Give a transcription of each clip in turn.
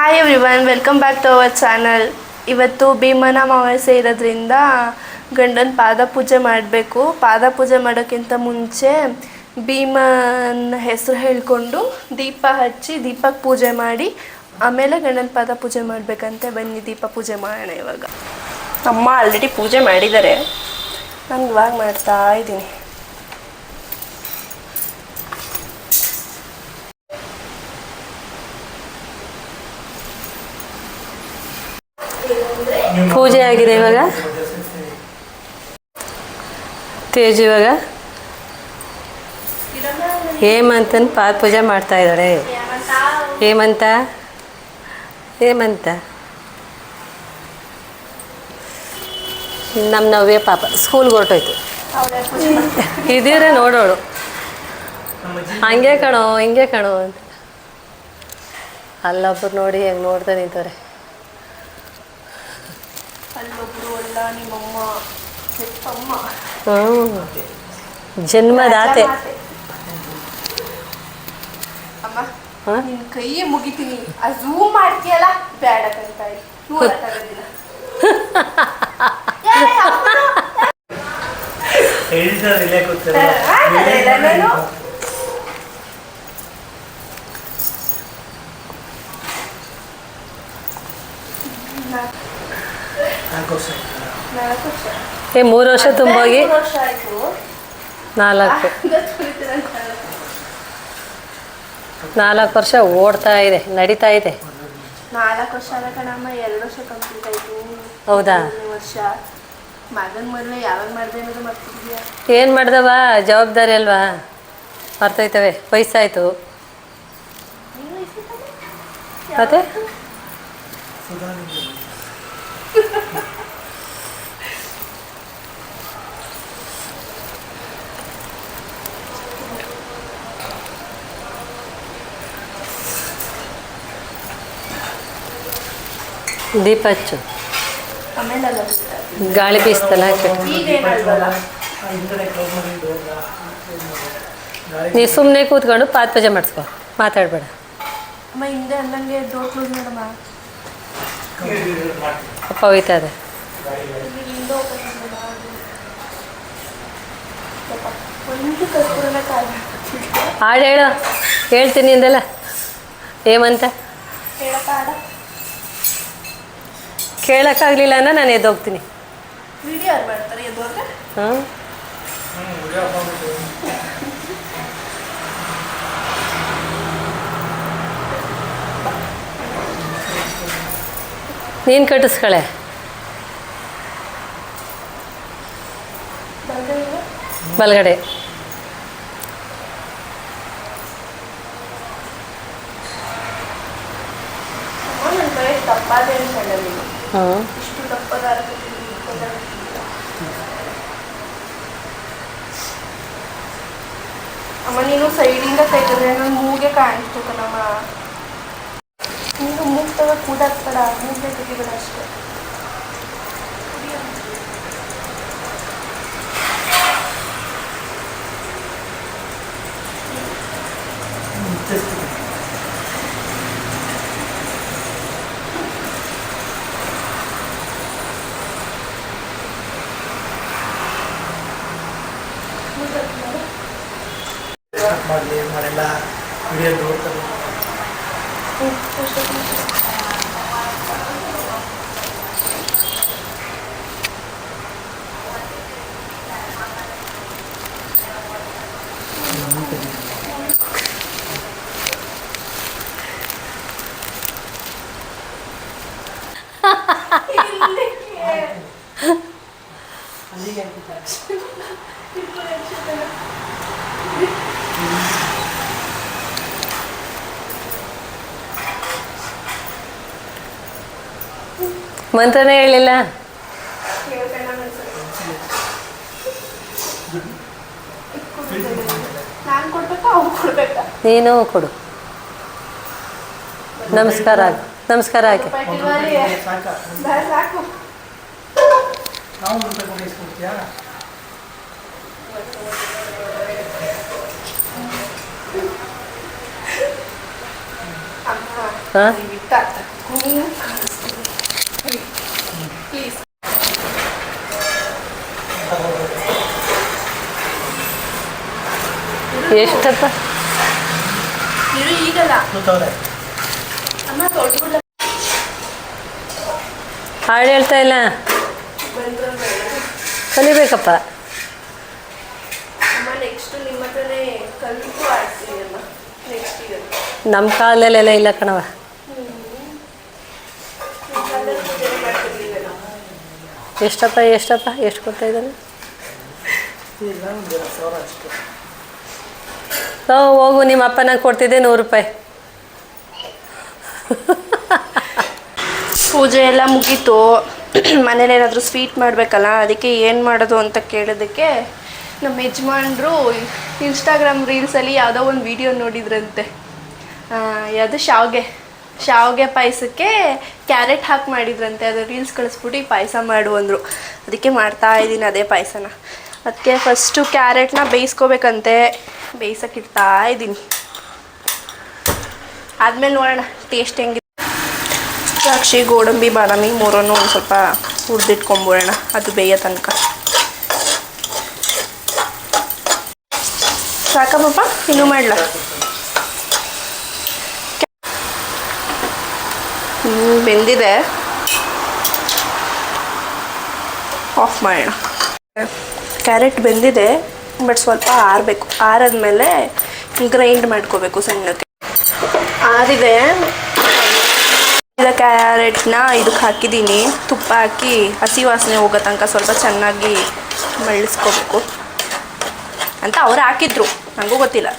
Hi everyone, welcome back to our channel. ಇವತ್ತು ಭೀಮನ ಅಮಾವಾಸ್ಯೆ ಇರೋದ್ರಿಂದ ಗಂಡನ ಪಾದ ಪೂಜೆ ಮಾಡಬೇಕು. ಪಾದ ಪೂಜೆ ಮಾಡೋಕ್ಕಿಂತ ಮುಂಚೆ ಭೀಮನ ಹೆಸರು ಹೇಳ್ಕೊಂಡು ದೀಪ ಹಚ್ಚಿ ದೀಪಕ್ಕೆ ಪೂಜೆ ಮಾಡಿ ಆಮೇಲೆ ಗಂಡನ ಪಾದ ಪೂಜೆ ಮಾಡಬೇಕಂತೆ. ಬನ್ನಿ ದೀಪ ಪೂಜೆ ಮಾಡೋಣ. ಇವಾಗ ಅಮ್ಮ ಆಲ್ರೆಡಿ ಪೂಜೆ ಮಾಡಿದ್ದಾರೆ, ನಾನು ಇವಾಗ ಮಾಡ್ತಾ ಇದ್ದೀನಿ. ಪೂಜೆ ಆಗಿದೆ. ಇವಾಗ ತೇಜ್ ಇವಾಗ ಹೇಮಂತನ ಪಾದ ಪೂಜೆ ಮಾಡ್ತಾ ಇದ್ದಾರೆ. ಹೇಮಂತ ನಮ್ಮ ನವ್ಯ ಪಾಪ ಸ್ಕೂಲ್ಗೆ ಹೊರಟೋಯ್ತು. ಇದೀರೆ ನೋಡೋಳು ಹಂಗೆ ಕಣೋ ಹಿಂಗೆ ಕಣೋ ಅಂತ. ಅಲ್ಲೊಬ್ಬರು ನೋಡಿ ಹೆಂಗೆ ನೋಡ್ತಾ ನಿಂತವ್ರೆ. ಜನ್ಮದಾತೆ. ನಿನ್ ಕೈ ಮುಗಿತೀನಿ, ಝೂಮ್ ಮಾಡ್ತೀಯಲ್ಲ ಬೇಡ ಅಂತ ಏ 3 ವರ್ಷ ತುಂಬೋಗಿ 4 ವರ್ಷ ಓಡ್ತಾ ಇದೆ, ನಡೀತಾ ಇದೆ. 4 ವರ್ಷ ಅಲ್ಲ ಕಣಮ್ಮ, 2 ವರ್ಷ ಕಂಪ್ಲೀಟ್ ಆಯ್ತು. ಹೌದಾ? ವರ್ಷ ಮಗನ ಮದುವೆ ಯಾವಾಗ ಮಾಡಿದೆ ಅನ್ನೋದು ಮರ್ತಿದ್ಯಾ? ಏನು ಮಾಡ್ದವ, ಜವಾಬ್ದಾರಿ ಅಲ್ವಾ, ಮರ್ತೋಯ್ತವೆ. ವಯಸ್ಸಾಯ್ತು ಮತ್ತೆ. ದೀಪ ಹಚ್ಚು, ಗಾಳಿ ಬೀಸ್ತಲ್ಲ. ನೀ ಸುಮ್ಮನೆ ಕೂತ್ಕೊಂಡು ಪಾದ ಪೂಜೆ ಮಾಡಿಸ್ಕೊ, ಮಾತಾಡಬೇಡ. ಅಪ್ಪ ಹೋಯ್ತಾ ಇದೆ. ಹಾಡು ಹೇಳು, ಹೇಳ್ತೀನಿ ಅಂದಲ್ಲ. ಏಮಂತ ಕೇಳೋಕ್ಕಾಗಲಿಲ್ಲ ಅಂದ್ರೆ ನಾನು ಎದ್ದೋಗ್ತೀನಿ. ಹಾಂ, ನೀನು ಕಟ್ಟಿಸ್ಕಳೆ. ಬಲಗಡೆ ಹಾಂ. ಅಮ್ಮ ನೀನು ಸೈಡಿಂದ ತೆಗೆದ್ರೆ ನನ್ನ ಮೂಗೆ ಕಾಣಿಸ್ತು ಕಣಮ್ಮ. ನೀನು ಮೂಗ್ ತಗ ಕೂದಾಕ್ಬೇಡ, ಮೂಗೆ ತೆಗಿಬೇಡ ಅಷ್ಟೇ. ಮಾಡಲಿ ಅವರೆಲ್ಲ ವಿಡಿಯೋ ನೋಡ್ತಾರೆ. ಮಂತ್ರನೇ ಹೇಳಿಲ್ಲ. ನೀನು ಕೊಡು. ನಮಸ್ಕಾರ ನಮಸ್ಕಾರ ಹಾಕಿ. ಹಾಂ ಪ್ಲೀಸ್. ಎಷ್ಟಪ್ಪ? ಇರು ಈಗಲ್ಲ. 2000. ಅಮ್ಮ ತೊಳ್ಬಿಡ. ಹಾಡು ಹೇಳ್ತಾ ಇಲ್ಲ, ಕಲಿಬೇಕಪ್ಪ. ಅಮ್ಮ ನೆಕ್ಸ್ಟ್ ನಿಮ್ಮ ಹತ್ರನೇ ಕಲಿತು ಆಡ್ತೀನಿ ಅಮ್ಮ ನೆಕ್ಸ್ಟ್ ಇಯರ್. ನಮ್ಮ ಕಾಲದಲ್ಲೆಲ್ಲ ಇಲ್ಲ ಕಣವ. ಎಷ್ಟಪ್ಪ ಎಷ್ಟು ಕೊಡ್ತಾ ಇದ್ದಾನೆ? ಇಲ್ಲ, ಒಂದು 2000 ಅಷ್ಟೇ. ಹೋಗು, ನಿಮ್ಮ ಅಪ್ಪ ನಂಗೆ ಕೊಡ್ತಿದ್ದೆ 100 ರೂಪಾಯಿ. ಪೂಜೆ ಎಲ್ಲ ಮುಗೀತು. ಮನೇಲಿ ಏನಾದರೂ ಸ್ವೀಟ್ ಮಾಡಬೇಕಲ್ಲ, ಅದಕ್ಕೆ ಏನು ಮಾಡೋದು ಅಂತ ಕೇಳೋದಕ್ಕೆ ನಮ್ಮ ಯಜಮಾನ್ರು ಇನ್ಸ್ಟಾಗ್ರಾಮ್ ರೀಲ್ಸಲ್ಲಿ ಯಾವುದೋ ಒಂದು ವಿಡಿಯೋ ನೋಡಿದ್ರಂತೆ. ಯಾವುದು ಶಾವಿಗೆ ಪಾಯಸಕ್ಕೆ ಕ್ಯಾರೆಟ್ ಹಾಕಿ ಮಾಡಿದ್ರಂತೆ. ಅದು ರೀಲ್ಸ್ ಕಳಿಸ್ಬಿಟ್ಟು ಪಾಯಸ ಮಾಡು ಅಂದರು. ಅದಕ್ಕೆ ಮಾಡ್ತಾ ಇದ್ದೀನಿ ಅದೇ ಪಾಯಸನ. ಅದಕ್ಕೆ ಫಸ್ಟು ಕ್ಯಾರೆಟ್ನ ಬೇಯಿಸ್ಕೋಬೇಕಂತೆ, ಬೇಯಿಸೋಕೆ ಇಡ್ತಾ ಇದ್ದೀನಿ. ಆದಮೇಲೆ ನೋಡೋಣ ಟೇಸ್ಟ್ ಹೆಂಗಿದೆ. ದ್ರಾಕ್ಷಿ, ಗೋಡಂಬಿ, ಬಾದಾಮಿ ಮೂರನ್ನು ಒಂದು ಸ್ವಲ್ಪ ಹುರಿದಿಟ್ಕೊಂಬಿಡೋಣ ಅದು ಬೇಯೋ ತನಕ. ಸಾಕಾ ಪಾಪ? ಇನ್ನೂ ಮಾಡಲ? ಬೆಂದಿದೆ, ಆಫ್ ಮಾಡೋಣ. ಕ್ಯಾರೆಟ್ ಬೆಂದಿದೆ, ಬಟ್ ಸ್ವಲ್ಪ ಆರಬೇಕು. ಆರಾದ್ಮೇಲೆ ಗ್ರೈಂಡ್ ಮಾಡ್ಕೋಬೇಕು ಸಣ್ಣಕ್ಕೆ. ಆರಿದೆ. ಕ್ಯಾರೆಟ್ನ ಇದಕ್ಕೆ ಹಾಕಿದ್ದೀನಿ, ತುಪ್ಪ ಹಾಕಿ ಹಸಿ ವಾಸನೆ ಹೋಗೋ ತನಕ ಸ್ವಲ್ಪ ಚೆನ್ನಾಗಿ ಮಳ್ಳಿಸ್ಕೋಬೇಕು ಅಂತ ಅವ್ರು ಹಾಕಿದ್ರು, ನನಗೂ ಗೊತ್ತಿಲ್ಲ.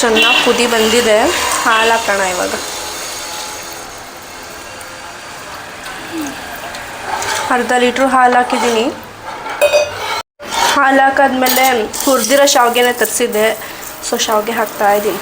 ಚೆನ್ನಾಗಿ ಕುದಿ ಬಂದಿದೆ, ಹಾಲು ಹಾಕೋಣ ಇವಾಗ. ಅರ್ಧ ಲೀಟ್ರು ಹಾಲು ಹಾಕಿದ್ದೀನಿ. ಹಾಲು ಹಾಕಾದ್ಮೇಲೆ ಹುರಿದಿರೋ ಶಾವಿಗೆನ ತರಿಸಿದ್ದೆ, ಸೊ ಶಾವಿಗೆ ಹಾಕ್ತಾಯಿದ್ದೀನಿ.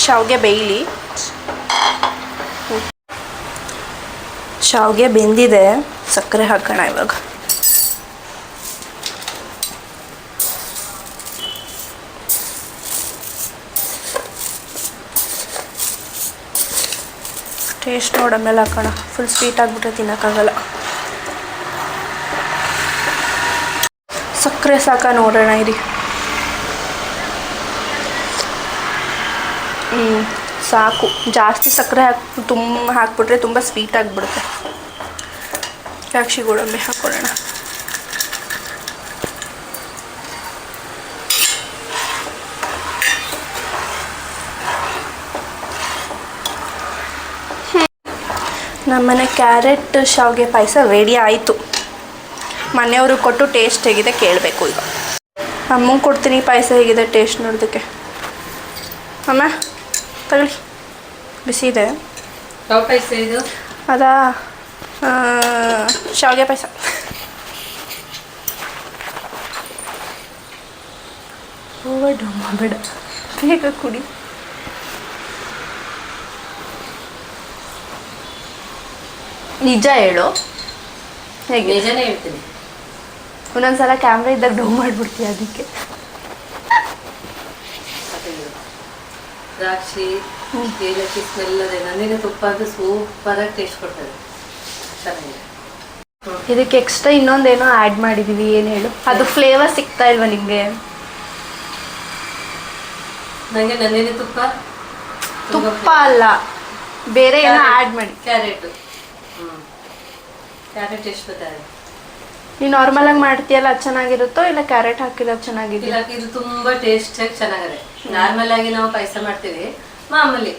ಶಾವಿಗೆ ಬೇಯಲಿ. ಶಾವಿಗೆ ಬೆಂದಿದೆ, ಸಕ್ಕರೆ ಹಾಕೋಣ ಇವಾಗ. ಟೇಸ್ಟ್ ನೋಡ ಮೇಲೆ ಹಾಕೋಣ. ಫುಲ್ ಸ್ವೀಟ್ ಆಗಿಬಿಟ್ರೆ ತಿನ್ನೋಕ್ಕಾಗಲ್ಲ. ಸಕ್ಕರೆ ಸಾಕ ನೋಡೋಣ ಇರಿ. ಸಾಕು. ಜಾಸ್ತಿ ಸಕ್ಕರೆ ಹಾಕ್ಬಿಟ್ರೆ ತುಂಬ ಸ್ವೀಟ್ ಆಗಿಬಿಡುತ್ತೆ. ದ್ರಾಕ್ಷಿ, ಗೋಡಂಬಿ ಹಾಕ್ಕೊಳ್ಳೋಣ. ನಮ್ಮನೆ ಕ್ಯಾರೆಟ್ ಶಾವಿಗೆ ಪಾಯಸ ರೆಡಿ ಆಯಿತು. ಮನೆಯವರು ಕೊಟ್ಟು ಟೇಸ್ಟ್ ಹೇಗಿದೆ ಕೇಳಬೇಕು ಈಗ. ಅಮ್ಮಂಗೆ ಕೊಡ್ತೀನಿ ಪಾಯಸ ಹೇಗಿದೆ ಟೇಸ್ಟ್ ನೋಡೋದಕ್ಕೆ. ಅಮ್ಮ ತಗೊಳ್ಳಿ, ಬಿಸಿ ಇದೆ. ಯಾವ ಪಾಯಸ ಇದು? ಅದಾ ಶಾವಿಗೆ ಪಾಯಸ. ಓವರ್ಡಮ್ಮ ಬೇಡ, ಬೇಗ ಕುಡಿ. ನಿಜ ಹೇಳು, ಹೇಗೆ? ನಿಜನೇ ಹೇಳ್ತೀನಿ. ಒಂದೊಂದ್ಸಲ ಕ್ಯಾಮ್ರಾ ಇದ್ದಾಗ ಡೌ ಮಾಡಿಬಿಡ್ತೀಯ, ಅದಕ್ಕೆ. ದ್ರಾಕ್ಷಿ, ಏಲಕ್ಕಿ ಸ್ಮೆಲ್ ಅದೇ. ನನಗೆ ತುಪ್ಪ ಅದು ಸೂಪರಾಗಿ ಟೇಸ್ಟ್ ಕೊಡ್ತದೆ, ಚೆನ್ನಾಗಿದೆ. ಇದಕ್ಕೆ ಎಕ್ಸ್ಟ್ರಾ ಇನ್ನೊಂದೇನೋ ಆ್ಯಡ್ ಮಾಡಿದ್ದೀವಿ. ಏನು ಹೇಳು? ಅದು ಫ್ಲೇವರ್ ಸಿಗ್ತಾ ಇಲ್ವಾ ನಿಮಗೆ? ನನಗೆ ನಂದಿನಿ ತುಪ್ಪ ಅಲ್ಲ, ಬೇರೆ ಏನೋ ಆ್ಯಡ್ ಮಾಡಿ. ಕ್ಯಾರೆಟ್ ಎಷ್ಟು ಗೊತ್ತಾಗಿದೆ? ನೀನು ನಾರ್ಮಲಾಗಿ ಮಾಡ್ತೀಯಲ್ಲ ಅದು ಚೆನ್ನಾಗಿರುತ್ತೋ ಇಲ್ಲ ಕ್ಯಾರೆಟ್ ಹಾಕಿರೋದು ಚೆನ್ನಾಗಿದೆಯಾ? ಇದು ತುಂಬಾ ಟೇಸ್ಟ್ ಚೆನ್ನಾಗಿದೆ. ನಾರ್ಮಲ್ ಆಗಿ ನಾವು ಪಾಯಸ ಮಾಡ್ತೀವಿ ಮಾಮೂಲಿ,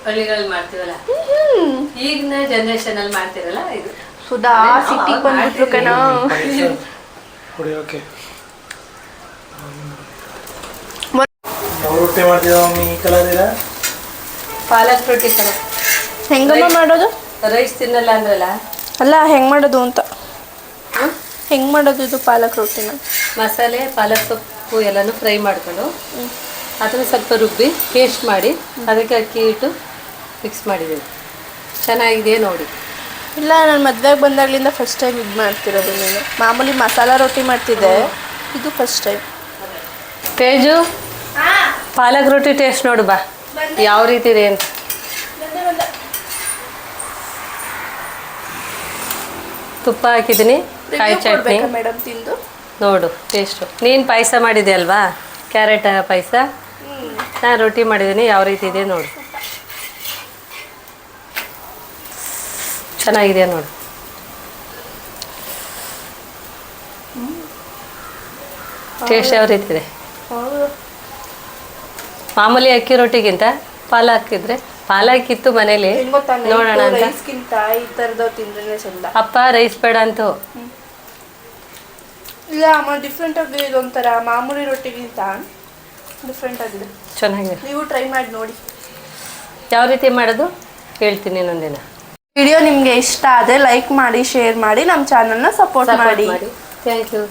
ಹಳ್ಳಿಗಳಲ್ಲಿ ಮಾಡ್ತೀವಲ್ಲ, ಈಗಿನ ಜನರೇಷನ್ ಅಲ್ಲಿ ಮಾಡ್ತಿರಲ್ಲ ಇದು. ಸುಧಾ ಸಿಟಿಗೆ ಬಂದ್ಬಿಟ್ರು ಕಣ. ಕುಡಿಯೋಕೆ ರೊಟ್ಟಿ ಮಾಡ್ತಿದ್ದ ಮಮ್ಮಿ. ಈ ಕಲರ್ ಇದೆ ಪಾಲಕ್ ರೊಟ್ಟಿ ಕಣ. ಹೆಂಗಮ್ಮ ಮಾಡೋದು? ರೈಸ್ ತಿನ್ನಲ್ಲ ಅಂದ್ರಲ್ಲ, ಅಲ್ಲ ಹೆಂಗೆ ಮಾಡೋದು ಅಂತ. ಹೆಂಗೆ ಮಾಡೋದು ಇದು ಪಾಲಕ್ ರೊಟ್ಟಿನ? ಮಸಾಲೆ, ಪಾಲಕ್ ಸೊಪ್ಪು ಎಲ್ಲನೂ ಫ್ರೈ ಮಾಡ್ಕೊಂಡು ಅದನ್ನು ಸ್ವಲ್ಪ ರುಬ್ಬಿ ಪೇಸ್ಟ್ ಮಾಡಿ ಅದಕ್ಕೆ ಅಕ್ಕಿ ಹಿಟ್ಟು ಮಿಕ್ಸ್ ಮಾಡಿದ್ದೀವಿ. ಚೆನ್ನಾಗಿದೆಯಾ ನೋಡಿ. ಇಲ್ಲ, ನಾನು ಮದುವೆಗೆ ಬಂದಾಗಲಿಂದ ಫಸ್ಟ್ ಟೈಮ್ ಇದು ಮಾಡ್ತಿರೋದು. ನೀನು ಮಾಮೂಲಿ ಮಸಾಲ ರೊಟ್ಟಿ ಮಾಡ್ತಿದ್ದೆ, ಇದು ಫಸ್ಟ್ ಟೈಮ್. ತೇಜು ಪಾಲಕ್ ರೊಟ್ಟಿ ಟೇಸ್ಟ್ ನೋಡು ಬಾ ಯಾವ ರೀತಿ ಇದೆ ಅಂತ. ತುಪ್ಪ ಹಾಕಿದ್ದೀನಿ, ಕಾಯಿ ಚಟ್ನಿ ಮೇಡಮ್ ತಿಂದು ನೋಡು ಟೇಸ್ಟು. ನೀನು ಪಾಯಸ ಮಾಡಿದೆ ಅಲ್ವಾ, ಕ್ಯಾರೆಟ್ ಪಾಯಸ. ನಾನು ರೊಟ್ಟಿ ಮಾಡಿದ್ದೀನಿ, ಯಾವ ರೀತಿ ಇದೆ ನೋಡು. ಚೆನ್ನಾಗಿದೆ ನೋಡು. ಟೇಸ್ಟ್ ಯಾವ ರೀತಿ ಇದೆ? ಮಾಮೂಲಿ ಅಕ್ಕಿ ರೊಟ್ಟಿಗಿಂತ ಪಾಲಕ್ ಇದ್ರೆ ಪಾಲಕ್ ಇತ್ತು ಮನೇಲಿ, ನೋಡೋಣ ಅಂತ. ರೈಸ್ಗಿಂತ ಈ ಥರದ್ದು ತಿಂದ್ರೆ ಚಂದ. ಅಪ್ಪ ರೈಸ್ ಬೇಡ ಅಂತು. ಇಲ್ಲ ಅಮ್ಮ, ಡಿಫ್ರೆಂಟ್ ಆಗಿ ಇದೊಂಥರ ಮಾಮೂಲಿ ರೊಟ್ಟಿಗಿಂತ ಡಿಫ್ರೆಂಟ್ ಆಗಿದೆ. ಚೆನ್ನಾಗಿದೆ, ನೀವು ಟ್ರೈ ಮಾಡಿ ನೋಡಿ. ಯಾವ ರೀತಿ ಮಾಡೋದು ಹೇಳ್ತೀನಿ ಇನ್ನೊಂದಿನ. ವಿಡಿಯೋ ನಿಮಗೆ ಇಷ್ಟ ಆದರೆ ಲೈಕ್ ಮಾಡಿ, ಶೇರ್ ಮಾಡಿ, ನಮ್ಮ ಚಾನಲ್ನ ಸಪೋರ್ಟ್ ಮಾಡಿ. Thank you.